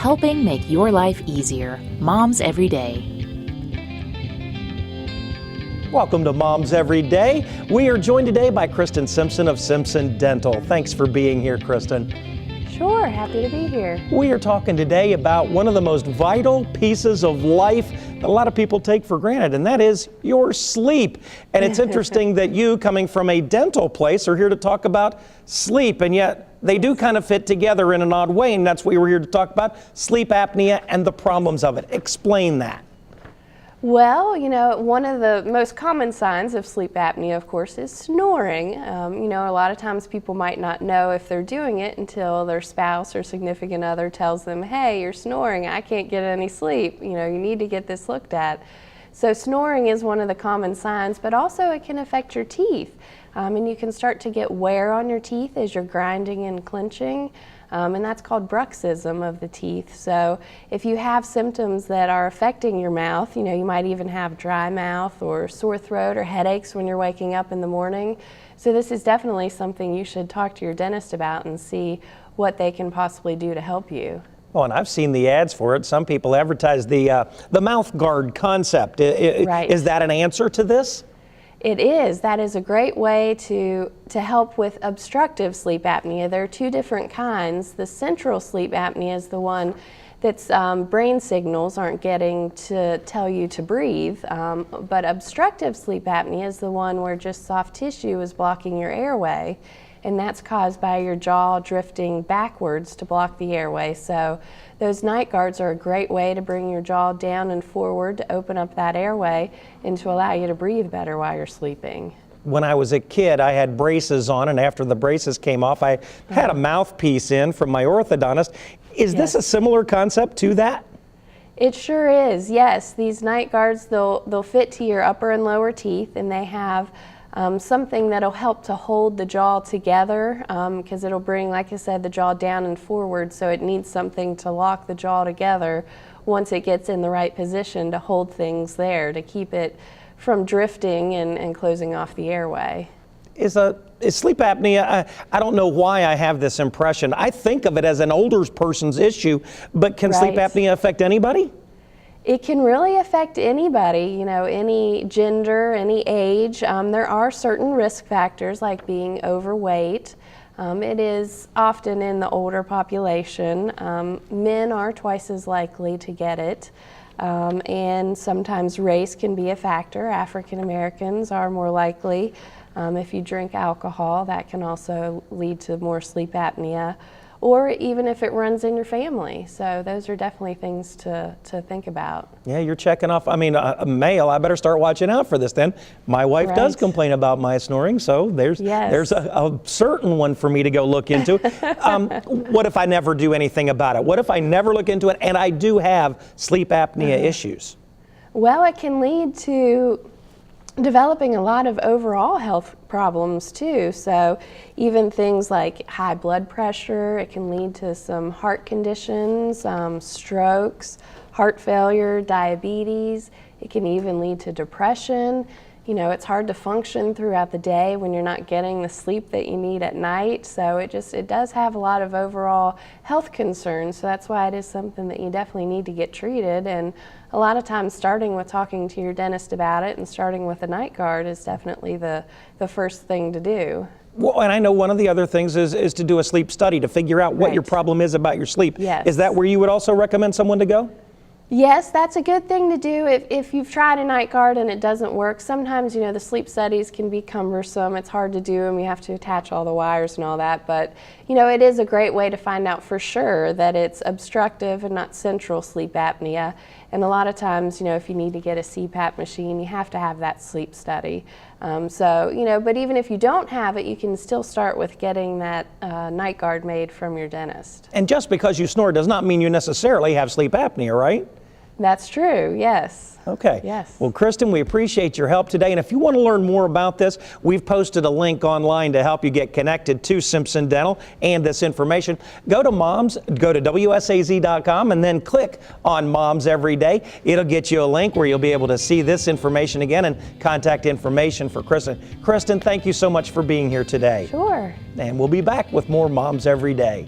helping make your life easier. Moms Every Day. Welcome to Moms Every Day. We are joined today by Kristen Simpson of Simpson Dental. Thanks for being here, Kristen. Sure, happy to be here. We are talking today about one of the most vital pieces of life that a lot of people take for granted, and that is your sleep. And it's interesting that you, coming from a dental place, are here to talk about sleep, and yet they do kind of fit together in an odd way, and that's what we're here to talk about, sleep apnea and the problems of it. Explain that. Well, one of the most common signs of sleep apnea, of course, is snoring. A lot of times people might not know if they're doing it until their spouse or significant other tells them, hey, you're snoring, I can't get any sleep, you need to get this looked at. So snoring is one of the common signs, but also it can affect your teeth. And you can start to get wear on your teeth as you're grinding and clenching. And that's called bruxism of the teeth. So if you have symptoms that are affecting your mouth, you might even have dry mouth or sore throat or headaches when you're waking up in the morning. So this is definitely something you should talk to your dentist about and see what they can possibly do to help you. Oh, and I've seen the ads for it. Some people advertise the mouth guard concept. Right. Is that an answer to this? It is. That is a great way to help with obstructive sleep apnea. There are two different kinds. The central sleep apnea is the one that's brain signals aren't getting to tell you to breathe. But obstructive sleep apnea is the one where just soft tissue is blocking your airway. And that's caused by your jaw drifting backwards to block the airway. So those night guards are a great way to bring your jaw down and forward to open up that airway and to allow you to breathe better while you're sleeping. When I was a kid, I had braces on, and after the braces came off, I had a mouthpiece in from my orthodontist. Is this a similar concept to that? It sure is, yes. These night guards, they'll fit to your upper and lower teeth, and they have something that'll help to hold the jaw together because it'll bring, like I said, the jaw down and forward, so it needs something to lock the jaw together once it gets in the right position to hold things there, to keep it from drifting and closing off the airway. Is sleep apnea, I don't know why I have this impression. I think of it as an older person's issue, but can sleep apnea affect anybody? It can really affect anybody, any gender, any age. There are certain risk factors like being overweight. It is often in the older population. Men are twice as likely to get it. And sometimes race can be a factor. African Americans are more likely. If you drink alcohol, that can also lead to more sleep apnea, or even if it runs in your family. So those are definitely things to think about. Yeah, you're checking off. I mean, a male, I better start watching out for this then. My wife does complain about my snoring, so there's a certain one for me to go look into. What if I never do anything about it? What if I never look into it and I do have sleep apnea issues? Well, it can lead to developing a lot of overall health problems too. So even things like high blood pressure, it can lead to some heart conditions, strokes, heart failure, diabetes. It can even lead to depression. It's hard to function throughout the day when you're not getting the sleep that you need at night. So it does have a lot of overall health concerns. So that's why it is something that you definitely need to get treated. And a lot of times starting with talking to your dentist about it and starting with a night guard is definitely the first thing to do. Well, and I know one of the other things is to do a sleep study to figure out what your problem is about your sleep. Yes. Is that where you would also recommend someone to go? Yes, that's a good thing to do if you've tried a night guard and it doesn't work. Sometimes, the sleep studies can be cumbersome. It's hard to do and we have to attach all the wires and all that. But, it is a great way to find out for sure that it's obstructive and not central sleep apnea. And a lot of times, if you need to get a CPAP machine, you have to have that sleep study. But even if you don't have it, you can still start with getting that night guard made from your dentist. And just because you snore does not mean you necessarily have sleep apnea, right? That's true, yes. Okay. Yes. Well, Kristen, we appreciate your help today. And if you want to learn more about this, we've posted a link online to help you get connected to Simpson Dental and this information. Go to WSAZ.com and then click on Moms Every Day. It'll get you a link where you'll be able to see this information again and contact information for Kristen. Kristen, thank you so much for being here today. Sure. And we'll be back with more Moms Every Day.